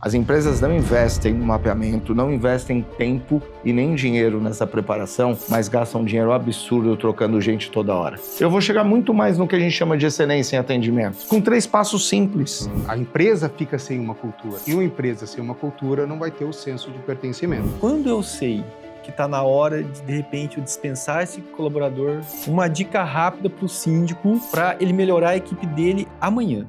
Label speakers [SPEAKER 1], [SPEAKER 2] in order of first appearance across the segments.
[SPEAKER 1] As empresas não investem no mapeamento, não investem tempo e nem dinheiro nessa preparação, mas gastam dinheiro absurdo trocando gente toda hora. Eu vou chegar muito mais no que a gente chama de excelência em atendimento, com 3 passos simples.
[SPEAKER 2] A empresa fica sem uma cultura. E uma empresa sem uma cultura não vai ter o senso de pertencimento.
[SPEAKER 3] Quando eu sei que está na hora de repente, eu dispensar esse colaborador, uma dica rápida para o síndico, para ele melhorar a equipe dele amanhã.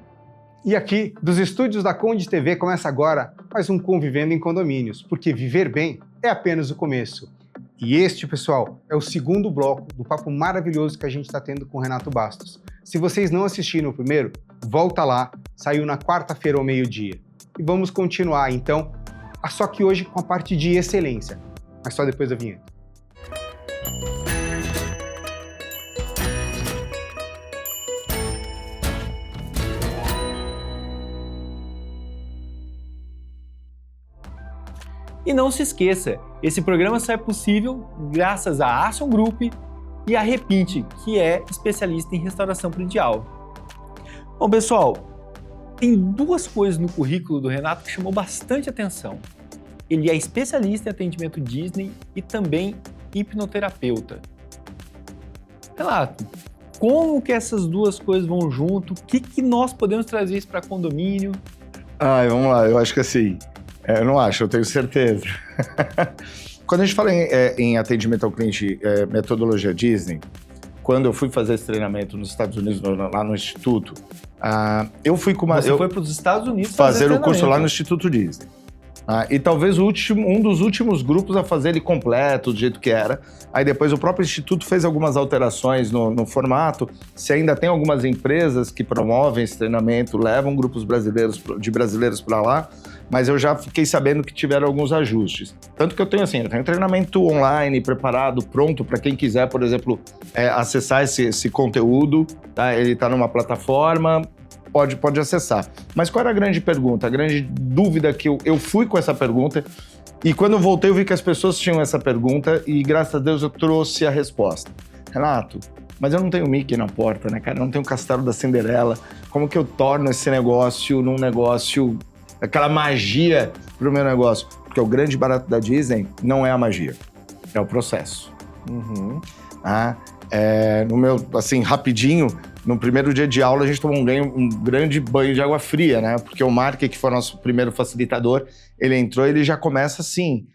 [SPEAKER 2] E aqui, dos estúdios da Conde TV, começa agora mais um Convivendo em Condomínios, porque viver bem é apenas o começo. E este, pessoal, é o segundo bloco do papo maravilhoso que a gente está tendo com o Renato Bastos. Se vocês não assistiram o primeiro, volta lá, saiu na quarta-feira ao meio-dia. E vamos continuar, então, só que hoje com a parte de excelência, mas só depois da vinheta.
[SPEAKER 3] E não se esqueça, esse programa só é possível graças à Action Group e à Repinte, que é especialista em restauração predial. Bom, pessoal, tem 2 coisas no currículo do Renato que chamou bastante atenção. Ele é especialista em atendimento Disney e também hipnoterapeuta. Renato, como que essas 2 coisas vão junto? O que nós podemos trazer isso para condomínio?
[SPEAKER 1] Vamos lá, eu acho que assim... eu não acho, eu tenho certeza. Quando a gente fala em atendimento ao cliente, metodologia Disney, quando eu fui fazer esse treinamento nos Estados Unidos, lá no Instituto, eu fui com uma...
[SPEAKER 3] Você foi para os Estados Unidos
[SPEAKER 1] fazer o curso lá no Instituto Disney. E talvez um dos últimos grupos a fazer ele completo, do jeito que era. Aí depois o próprio Instituto fez algumas alterações no formato. Se ainda tem algumas empresas que promovem esse treinamento, levam grupos brasileiros para lá, mas eu já fiquei sabendo que tiveram alguns ajustes. Tanto que eu tenho treinamento online preparado, pronto para quem quiser, por exemplo, acessar esse conteúdo, tá? Ele está numa plataforma, pode acessar. Mas qual era a grande pergunta? A grande dúvida que eu fui com essa pergunta, e quando eu voltei eu vi que as pessoas tinham essa pergunta e graças a Deus eu trouxe a resposta. Renato, mas eu não tenho Mickey na porta, né, cara? Eu não tenho o Castelo da Cinderela. Como que eu torno esse negócio num negócio... aquela magia pro meu negócio? Porque o grande barato da Disney não é a magia, é o processo. No meu, rapidinho, no primeiro dia de aula a gente tomou um grande banho de água fria, né? Porque o Mark, que foi o nosso primeiro facilitador, ele entrou e ele já começa assim.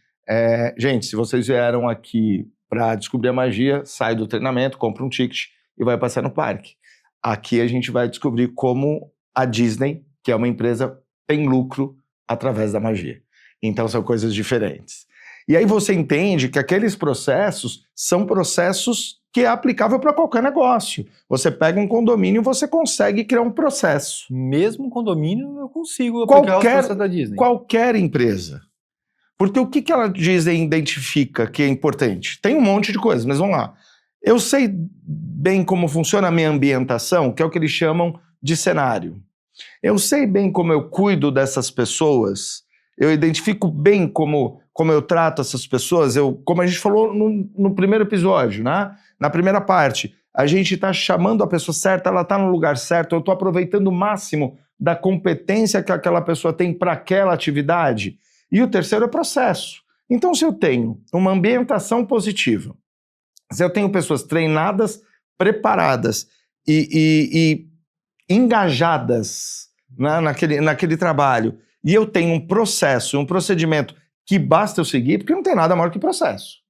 [SPEAKER 1] Gente, se vocês vieram aqui para descobrir a magia, sai do treinamento, compra um ticket e vai passear no parque. Aqui a gente vai descobrir como a Disney, que é uma empresa, tem lucro através da magia. Então são coisas diferentes. E aí você entende que aqueles processos são processos que é aplicável para qualquer negócio. Você pega um condomínio e você consegue criar um processo.
[SPEAKER 3] Mesmo um condomínio eu consigo aplicar os processos da Disney.
[SPEAKER 1] Qualquer empresa. Porque o que a Disney identifica que é importante? Tem um monte de coisas, mas vamos lá. Eu sei bem como funciona a minha ambientação, que é o que eles chamam de cenário. Eu sei bem como eu cuido dessas pessoas, eu identifico bem como eu trato essas pessoas, como a gente falou no primeiro episódio, né? Na primeira parte, a gente está chamando a pessoa certa, ela está no lugar certo, eu estou aproveitando o máximo da competência que aquela pessoa tem para aquela atividade. E o terceiro é processo. Então, se eu tenho uma ambientação positiva, se eu tenho pessoas treinadas, preparadas e engajadas, né, naquele trabalho, e eu tenho um processo, um procedimento que basta eu seguir, porque não tem nada maior que processo.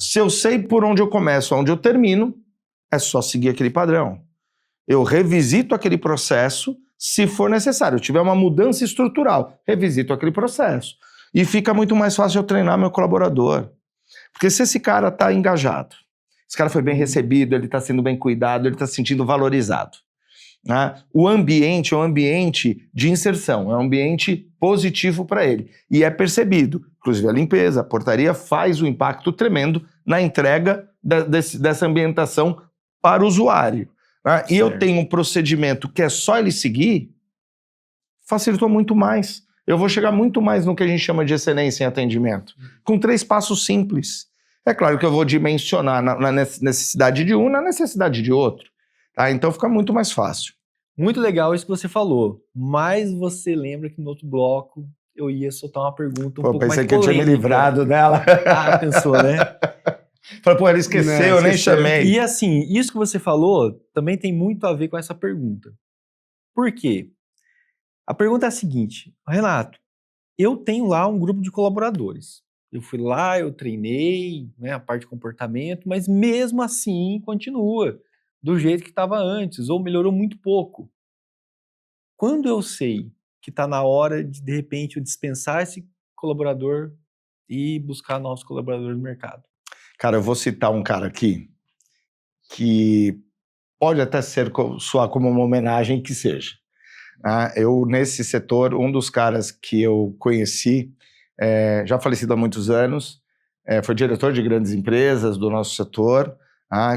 [SPEAKER 1] Se eu sei por onde eu começo, onde eu termino, é só seguir aquele padrão. Eu revisito aquele processo se for necessário. Se tiver uma mudança estrutural, revisito aquele processo. E fica muito mais fácil eu treinar meu colaborador. Porque se esse cara está engajado, esse cara foi bem recebido, ele está sendo bem cuidado, ele está se sentindo valorizado. Né? O ambiente é um ambiente de inserção, é um ambiente positivo para ele. E é percebido. Inclusive a limpeza, a portaria faz um impacto tremendo na entrega dessa ambientação para o usuário. Né? E eu tenho um procedimento que é só ele seguir, facilitou muito mais. Eu vou chegar muito mais no que a gente chama de excelência em atendimento, com 3 passos simples. É claro que eu vou dimensionar na necessidade de um, na necessidade de outro. Tá? Então fica muito mais fácil.
[SPEAKER 3] Muito legal isso que você falou, mas você lembra que no outro bloco eu ia soltar uma pergunta um
[SPEAKER 1] Pô,
[SPEAKER 3] pouco mais
[SPEAKER 1] pensei que eu tinha me
[SPEAKER 3] polêmica.
[SPEAKER 1] livrado dela.
[SPEAKER 3] Ah, pensou, né?
[SPEAKER 1] Falei, pô, ela esqueceu, eu nem
[SPEAKER 2] esqueceu.
[SPEAKER 1] chamei.
[SPEAKER 3] E assim, isso que você falou também tem muito a ver com essa pergunta. Por quê? A pergunta é a seguinte, Renato, eu tenho lá um grupo de colaboradores. Eu fui lá, eu treinei, né, a parte de comportamento, mas mesmo assim continua do jeito que estava antes, ou melhorou muito pouco. Quando eu sei que está na hora de repente, eu dispensar esse colaborador e buscar novos colaboradores no mercado?
[SPEAKER 1] Cara, eu vou citar um cara aqui que pode até soar como uma homenagem que seja. Eu, nesse setor, um dos caras que eu conheci, já falecido há muitos anos, foi diretor de grandes empresas do nosso setor,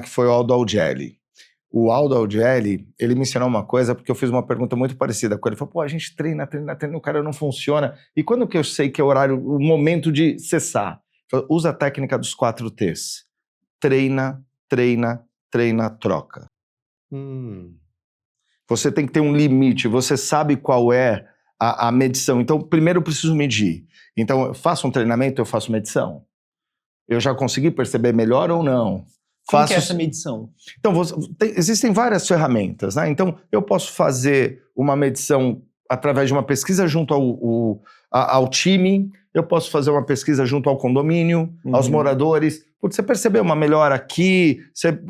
[SPEAKER 1] que foi o Aldo Algelli. O Aldo Algelli, ele me ensinou uma coisa, porque eu fiz uma pergunta muito parecida com ele. Ele falou, pô, a gente treina, o cara não funciona. E quando que eu sei que é o momento de cessar? Falei, usa a técnica dos 4 T's. Treina, treina, treina, troca. Você tem que ter um limite, você sabe qual é a medição. Então, primeiro eu preciso medir. Então, eu faço um treinamento, eu faço medição. Eu já consegui perceber melhor ou não?
[SPEAKER 3] Como que é essa medição?
[SPEAKER 1] Então, existem várias ferramentas, né? Então, eu posso fazer uma medição através de uma pesquisa junto ao time, eu posso fazer uma pesquisa junto ao condomínio, aos moradores. Putz, você percebeu uma melhora aqui,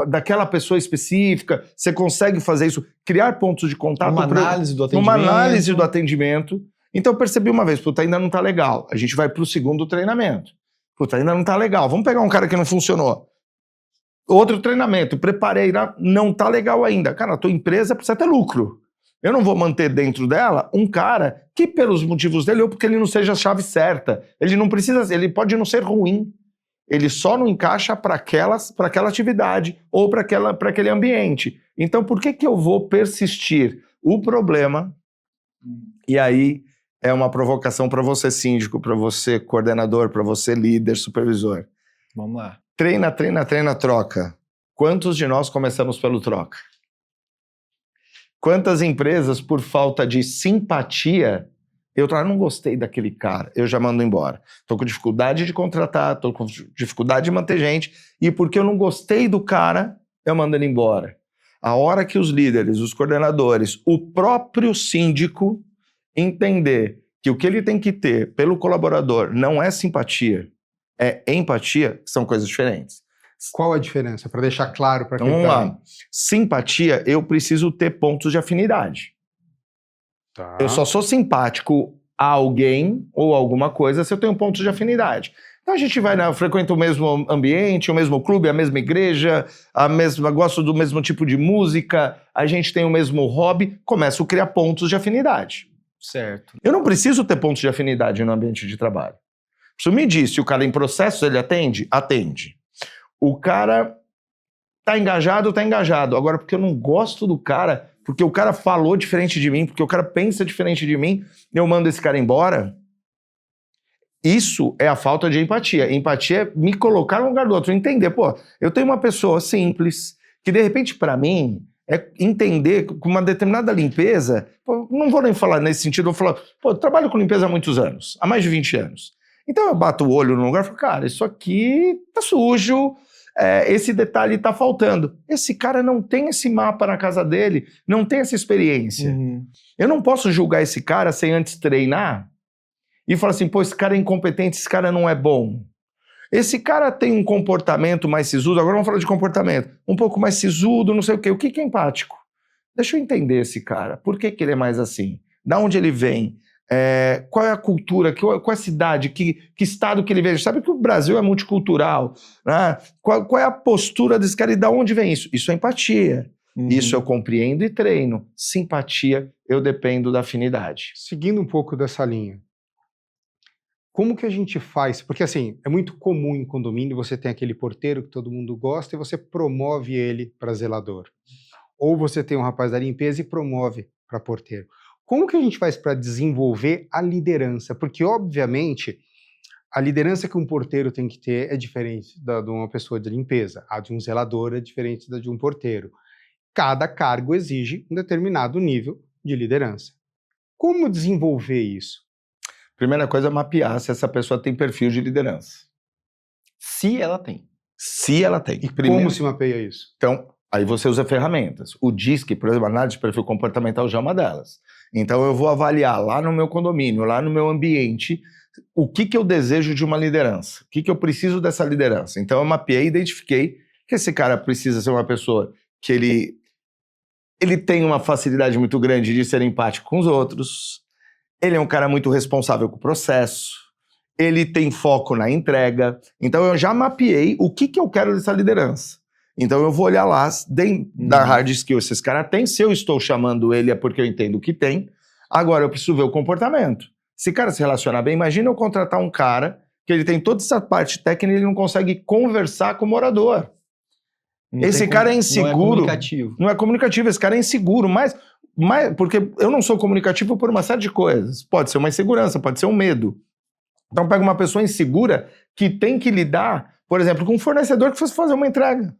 [SPEAKER 1] daquela pessoa específica, você consegue fazer isso, criar pontos de contato.
[SPEAKER 3] Uma análise do atendimento.
[SPEAKER 1] Uma análise do atendimento. Então, eu percebi uma vez, puta, ainda não tá legal. A gente vai pro segundo treinamento. Puta, ainda não tá legal. Vamos pegar um cara que não funcionou. Outro treinamento, preparei, não tá legal ainda. Cara, a tua empresa precisa ter lucro. Eu não vou manter dentro dela um cara que, pelos motivos dele, ou porque ele não seja a chave certa, ele não precisa, ele pode não ser ruim. Ele só não encaixa para aquela atividade ou para aquele ambiente. Então, por que eu vou persistir? O problema, e aí é uma provocação para você síndico, para você coordenador, para você líder, supervisor.
[SPEAKER 3] Vamos lá.
[SPEAKER 1] Treina, treina, treina, troca. Quantos de nós começamos pelo troca? Quantas empresas, por falta de simpatia, eu não gostei daquele cara, eu já mando embora. Estou com dificuldade de contratar, estou com dificuldade de manter gente, e porque eu não gostei do cara, eu mando ele embora. A hora que os líderes, os coordenadores, o próprio síndico entender que o que ele tem que ter pelo colaborador não é simpatia, é empatia, são coisas diferentes.
[SPEAKER 2] Qual a diferença? Para deixar claro para quem
[SPEAKER 1] Vamos
[SPEAKER 2] tá
[SPEAKER 1] lá. Simpatia, eu preciso ter pontos de afinidade.
[SPEAKER 2] Tá.
[SPEAKER 1] Eu só sou simpático a alguém ou alguma coisa se eu tenho pontos de afinidade. Então a gente frequenta o mesmo ambiente, o mesmo clube, a mesma igreja, gosto do mesmo tipo de música, a gente tem o mesmo hobby, começo a criar pontos de afinidade.
[SPEAKER 3] Certo.
[SPEAKER 1] Eu não preciso ter pontos de afinidade no ambiente de trabalho. Isso me diz, se o cara em processos ele atende? Atende. O cara tá engajado, tá engajado. Agora, porque eu não gosto do cara, porque o cara falou diferente de mim, porque o cara pensa diferente de mim, eu mando esse cara embora. Isso é a falta de empatia. Empatia é me colocar no lugar do outro, entender, pô, eu tenho uma pessoa simples, que de repente para mim é entender com uma determinada limpeza, pô, não vou nem falar nesse sentido, vou falar, pô, eu trabalho com limpeza há muitos anos, há mais de 20 anos. Então eu bato o olho no lugar e falo, cara, isso aqui tá sujo, esse detalhe tá faltando. Esse cara não tem esse mapa na casa dele, não tem essa experiência. Eu não posso julgar esse cara sem antes treinar e falar assim, pô, esse cara é incompetente, esse cara não é bom. Esse cara tem um comportamento mais sisudo, agora vamos falar de comportamento, um pouco mais sisudo, não sei o quê. O que é empático? Deixa eu entender esse cara. Por que ele é mais assim? Da onde ele vem? Qual é a cultura? Qual é a cidade? Que estado que ele vem? Sabe que o Brasil é multicultural, né? Qual é a postura desse cara e da onde vem isso? Isso é empatia. Isso eu compreendo e treino. Simpatia, eu dependo da afinidade.
[SPEAKER 2] Seguindo um pouco dessa linha, como que a gente faz? Porque assim, é muito comum em condomínio você tem aquele porteiro que todo mundo gosta e você promove ele para zelador. Ou você tem um rapaz da limpeza e promove para porteiro. Como que a gente faz para desenvolver a liderança? Porque, obviamente, a liderança que um porteiro tem que ter é diferente da de uma pessoa de limpeza. A de um zelador é diferente da de um porteiro. Cada cargo exige um determinado nível de liderança. Como desenvolver isso?
[SPEAKER 1] Primeira coisa é mapear se essa pessoa tem perfil de liderança.
[SPEAKER 3] Se ela tem.
[SPEAKER 1] Se ela tem.
[SPEAKER 2] E como se mapeia isso?
[SPEAKER 1] Então, aí você usa ferramentas. O DISC, por exemplo, a análise de perfil comportamental já é uma delas. Então, eu vou avaliar lá no meu condomínio, lá no meu ambiente, o que eu desejo de uma liderança. O que eu preciso dessa liderança. Então, eu mapeei e identifiquei que esse cara precisa ser uma pessoa que ele tem uma facilidade muito grande de ser empático com os outros, ele é um cara muito responsável com o processo, ele tem foco na entrega. Então, eu já mapeei o que eu quero dessa liderança. Então, eu vou olhar lá, da hard skill esse cara tem, se eu estou chamando ele é porque eu entendo o que tem. Agora, eu preciso ver o comportamento. Se o cara se relacionar bem, imagina eu contratar um cara que ele tem toda essa parte técnica e ele não consegue conversar com o morador. Esse cara é inseguro.
[SPEAKER 3] Não é comunicativo.
[SPEAKER 1] Não é comunicativo, esse cara é inseguro, mas porque eu não sou comunicativo por uma série de coisas. Pode ser uma insegurança, pode ser um medo. Então pega uma pessoa insegura que tem que lidar, por exemplo, com um fornecedor que fosse fazer uma entrega.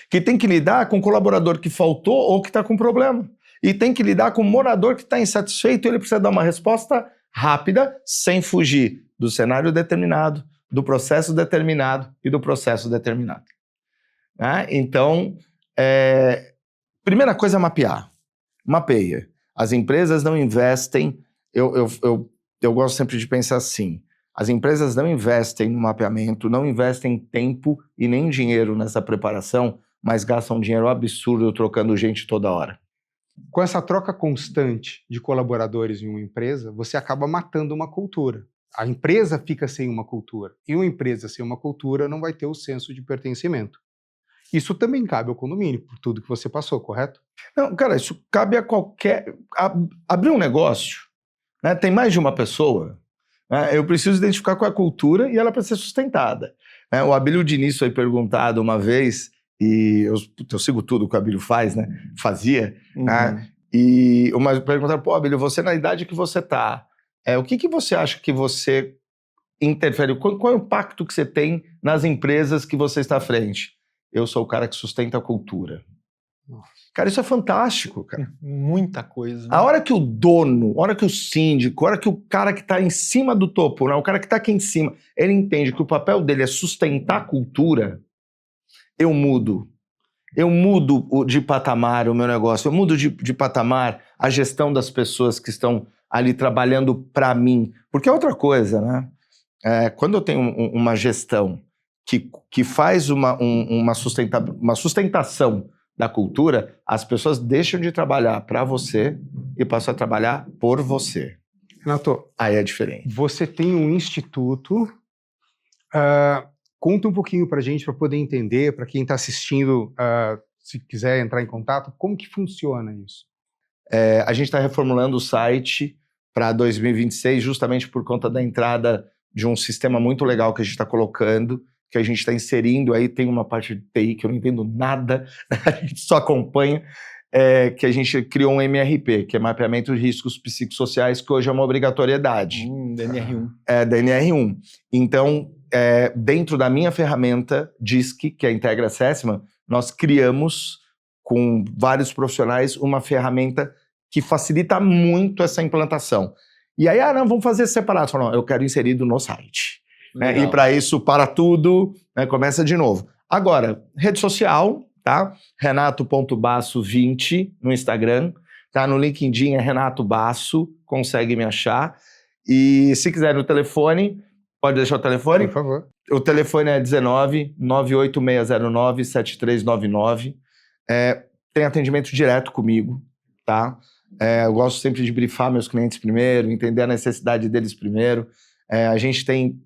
[SPEAKER 1] Que tem que lidar com um colaborador que faltou ou que está com problema. E tem que lidar com um morador que está insatisfeito e ele precisa dar uma resposta rápida, sem fugir do cenário determinado, do processo determinado e do processo determinado. Então, primeira coisa é mapear. Mapeia. As empresas não investem... Eu gosto sempre de pensar assim, as empresas não investem no mapeamento, não investem tempo e nem dinheiro nessa preparação, mas gastam dinheiro absurdo trocando gente toda hora.
[SPEAKER 2] Com essa troca constante de colaboradores em uma empresa, você acaba matando uma cultura. A empresa fica sem uma cultura. E uma empresa sem uma cultura não vai ter o senso de pertencimento. Isso também cabe ao condomínio, por tudo que você passou, correto?
[SPEAKER 1] Não, cara, isso cabe a qualquer... Abrir um negócio, né, tem mais de uma pessoa, né, eu preciso identificar qual é a cultura e ela precisa ser sustentada. Né, o Abílio Diniz foi perguntado uma vez, e eu sigo tudo que o Abílio faz, né? Fazia, né? E uma perguntaram, pô, Abílio, você na idade que você tá, o que você acha que você interfere? Qual é o impacto que você tem nas empresas que você está à frente? Eu sou o cara que sustenta a cultura.
[SPEAKER 2] Nossa.
[SPEAKER 1] Cara, isso é fantástico, cara.
[SPEAKER 3] Muita coisa. Né?
[SPEAKER 1] A hora que o dono, a hora que o síndico, a hora que o cara que está em cima do topo, né, o cara que está aqui em cima, ele entende que o papel dele é sustentar a cultura, eu mudo. Eu mudo de patamar o meu negócio, eu mudo de patamar a gestão das pessoas que estão ali trabalhando para mim. Porque é outra coisa, né? Quando eu tenho uma gestão que faz uma sustentação da cultura, as pessoas deixam de trabalhar para você e passam a trabalhar por você.
[SPEAKER 2] Renato,
[SPEAKER 1] aí é diferente.
[SPEAKER 2] Você tem um instituto, conta um pouquinho para a gente, para poder entender, para quem está assistindo, se quiser entrar em contato, como que funciona isso?
[SPEAKER 1] A gente está reformulando o site para 2026, justamente por conta da entrada de um sistema muito legal que a gente está colocando, que a gente está inserindo, aí tem uma parte de TI que eu não entendo nada, a gente só acompanha, que a gente criou um MRP, que é Mapeamento de Riscos Psicossociais, que hoje é uma obrigatoriedade.
[SPEAKER 3] DNR1.
[SPEAKER 1] DNR1. Então, dentro da minha ferramenta DISC, que é a Integra Assessment, nós criamos, com vários profissionais, uma ferramenta que facilita muito essa implantação. E aí, não, vamos fazer separado. Não, eu quero inserido no site. E para isso, para tudo, começa de novo. Agora, rede social, tá? Renato.basso20 no Instagram, tá? No LinkedIn é Renato Basso, consegue me achar. E se quiser no telefone, pode deixar o telefone?
[SPEAKER 2] Por favor.
[SPEAKER 1] O telefone é 19-98609-7399. Tem atendimento direto comigo, tá? Eu gosto sempre de brifar meus clientes primeiro, entender a necessidade deles primeiro. A gente tem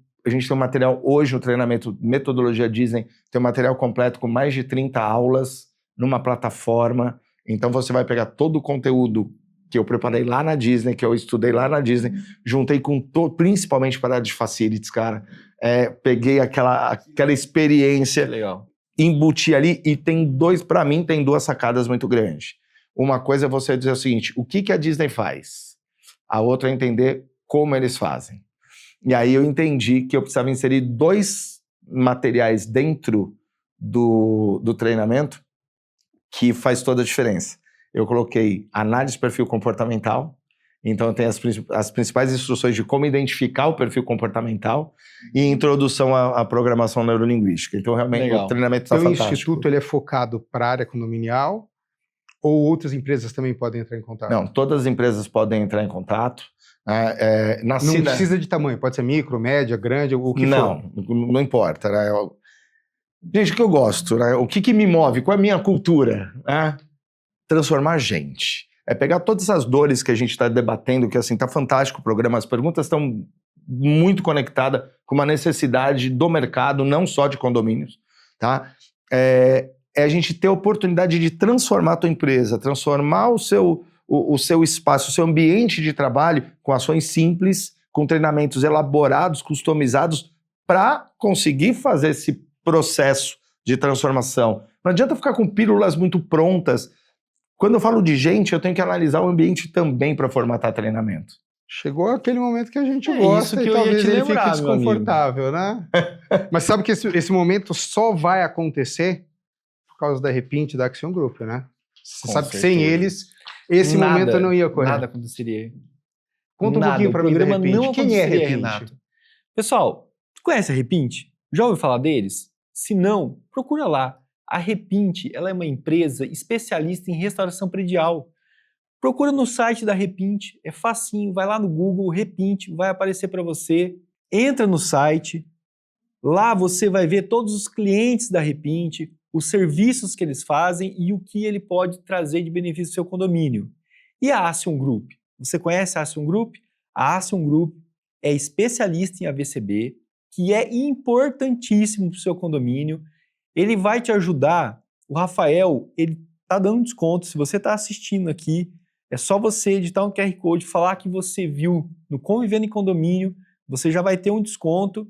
[SPEAKER 1] um material hoje no treinamento Metodologia Disney, tem um material completo com mais de 30 aulas numa plataforma. Então você vai pegar todo o conteúdo que eu preparei lá na Disney, que eu estudei lá na Disney, juntei com principalmente para a área de facilities, cara. Peguei aquela experiência,
[SPEAKER 3] legal,
[SPEAKER 1] embuti ali e para mim tem duas sacadas muito grandes. Uma coisa é você dizer o seguinte, o que a Disney faz? A outra é entender como eles fazem. E aí eu entendi que eu precisava inserir 2 materiais dentro do treinamento que faz toda a diferença. Eu coloquei análise de perfil comportamental Então tem as principais instruções de como identificar o perfil comportamental e introdução à programação neurolinguística. Então realmente o treinamento está
[SPEAKER 2] fantástico.
[SPEAKER 1] fantástico.
[SPEAKER 2] O Instituto ele é focado para a área condominial ou outras empresas também podem entrar em contato?
[SPEAKER 1] Não, todas as empresas podem entrar em contato.
[SPEAKER 2] Não precisa de tamanho, pode ser micro, média, grande, o que for.
[SPEAKER 1] Não importa. Né? Gente, o que eu gosto, né? O que me move, qual é a minha cultura? Né? Transformar gente. É pegar todas essas dores que a gente está debatendo, que assim, tá fantástico o programa, as perguntas estão muito conectadas com uma necessidade do mercado, não só de condomínios, tá? É a gente ter a oportunidade de transformar a tua empresa, transformar o seu espaço, o seu ambiente de trabalho com ações simples, com treinamentos elaborados, customizados, para conseguir fazer esse processo de transformação. Não adianta ficar com pílulas muito prontas. Quando eu falo de gente, eu tenho que analisar o ambiente também para formatar treinamento.
[SPEAKER 2] Chegou aquele momento que a gente gosta
[SPEAKER 3] isso que
[SPEAKER 2] e
[SPEAKER 3] eu
[SPEAKER 2] talvez
[SPEAKER 3] ia te
[SPEAKER 2] ele
[SPEAKER 3] lembrar,
[SPEAKER 2] fique desconfortável, né? Mas sabe que esse momento só vai acontecer por causa da Repint e da Axion Group, né? Você sabe que sem eles, esse momento não ia ocorrer.
[SPEAKER 3] Nada aconteceria.
[SPEAKER 2] Conta um pouquinho para mim da Repint. Quem é Repint?
[SPEAKER 3] Renato? Pessoal, tu conhece a Repint? Já ouviu falar deles? Se não, procura lá. A Repint, ela é uma empresa especialista em restauração predial. Procura no site da Repint, é facinho, vai lá no Google, Repint, vai aparecer para você. Entra no site, lá você vai ver todos os clientes da Repint, os serviços que eles fazem e o que ele pode trazer de benefício ao seu condomínio. E a Axion Group? Você conhece a Axion Group? A Axion Group é especialista em AVCB, que é importantíssimo para o seu condomínio. Ele vai te ajudar. O Rafael, ele está dando desconto. Se você está assistindo aqui, é só você editar um QR Code, falar que você viu no Convivendo em Condomínio, você já vai ter um desconto.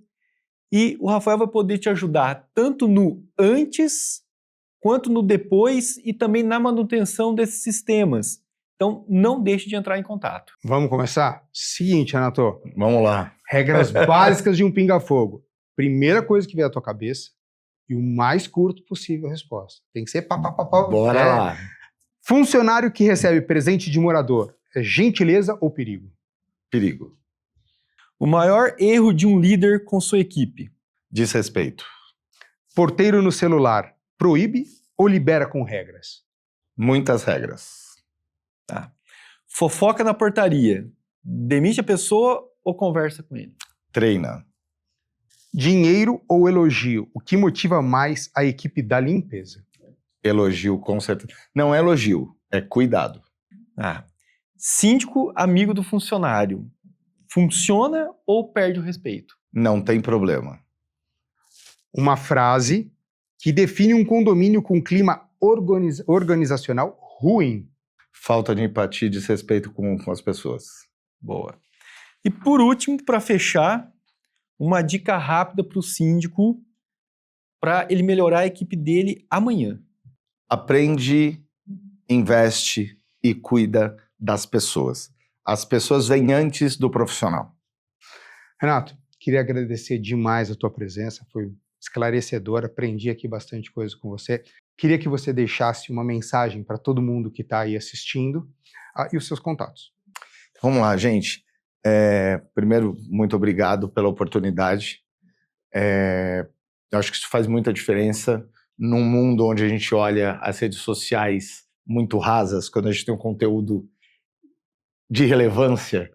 [SPEAKER 3] E o Rafael vai poder te ajudar tanto no antes, quanto no depois e também na manutenção desses sistemas. Então, não deixe de entrar em contato.
[SPEAKER 2] Vamos começar? Seguinte, Renato.
[SPEAKER 1] Vamos lá.
[SPEAKER 2] Regras básicas de um pinga-fogo. Primeira coisa que vier à tua cabeça e o mais curto possível a resposta. Tem que ser pá.
[SPEAKER 1] Bora lá.
[SPEAKER 2] Funcionário que recebe presente de morador é gentileza ou perigo?
[SPEAKER 1] Perigo.
[SPEAKER 3] O maior erro de um líder com sua equipe?
[SPEAKER 1] Desrespeito.
[SPEAKER 2] Porteiro no celular, proíbe ou libera com regras?
[SPEAKER 1] Muitas regras.
[SPEAKER 3] Tá. Fofoca na portaria. Demite a pessoa ou conversa com ele?
[SPEAKER 1] Treina.
[SPEAKER 2] Dinheiro ou elogio? O que motiva mais a equipe da limpeza?
[SPEAKER 1] Elogio, com certeza. Não é elogio, é cuidado.
[SPEAKER 3] Síndico amigo do funcionário. Funciona ou perde o respeito?
[SPEAKER 1] Não tem problema.
[SPEAKER 2] Uma frase que define um condomínio com clima organizacional ruim.
[SPEAKER 1] Falta de empatia e desrespeito com as pessoas.
[SPEAKER 3] Boa. E por último, para fechar, uma dica rápida para o síndico para ele melhorar a equipe dele amanhã.
[SPEAKER 1] Aprende, investe e cuida das pessoas. As pessoas vêm antes do profissional.
[SPEAKER 2] Renato, queria agradecer demais a tua presença, foi esclarecedora, aprendi aqui bastante coisa com você. Queria que você deixasse uma mensagem para todo mundo que está aí assistindo e os seus contatos.
[SPEAKER 1] Vamos lá, gente. Primeiro, muito obrigado pela oportunidade. Eu acho que isso faz muita diferença num mundo onde a gente olha as redes sociais muito rasas, quando a gente tem um conteúdo de relevância,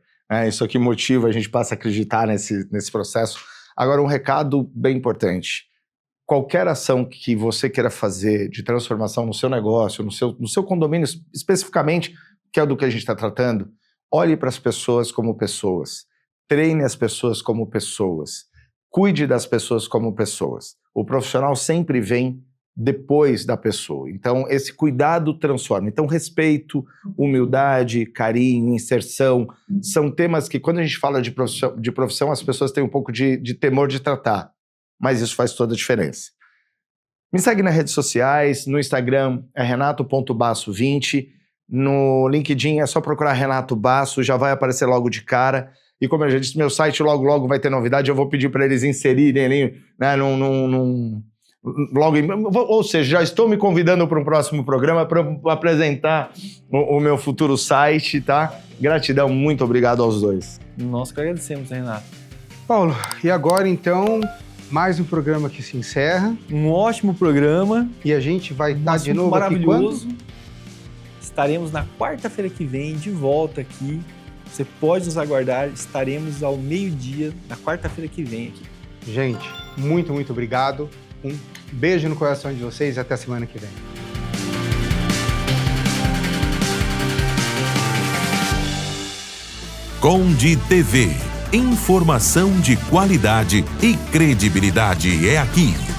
[SPEAKER 1] isso aqui motiva, a gente passa a acreditar nesse processo. Agora, um recado bem importante. Qualquer ação que você queira fazer de transformação no seu negócio, no seu condomínio especificamente, que é do que a gente está tratando, olhe para as pessoas como pessoas. Treine as pessoas como pessoas. Cuide das pessoas como pessoas. O profissional sempre vem depois da pessoa. Então, esse cuidado transforma. Então, respeito, humildade, carinho, inserção, são temas que, quando a gente fala de profissão, as pessoas têm um pouco de temor de tratar. Mas isso faz toda a diferença. Me segue nas redes sociais, no Instagram é renato.basso20, no LinkedIn é só procurar Renato Basso, já vai aparecer logo de cara. E como eu já disse, meu site logo vai ter novidade, eu vou pedir para eles inserirem ali, né, num Ou seja, já estou me convidando para um próximo programa para apresentar o meu futuro site, tá? Gratidão, muito obrigado aos dois.
[SPEAKER 3] Nós que agradecemos, Renato.
[SPEAKER 2] Paulo, e agora então, mais um programa que se encerra.
[SPEAKER 3] Um ótimo programa.
[SPEAKER 2] E a gente vai estar de novo
[SPEAKER 3] maravilhoso.
[SPEAKER 2] aqui quando?
[SPEAKER 3] Estaremos na quarta-feira que vem, de volta aqui. Você pode nos aguardar, estaremos ao meio-dia, na quarta-feira que vem aqui.
[SPEAKER 2] Gente, muito, muito obrigado. Um beijo no coração de vocês e até a semana que vem.
[SPEAKER 4] Conde TV. Informação de qualidade e credibilidade é aqui.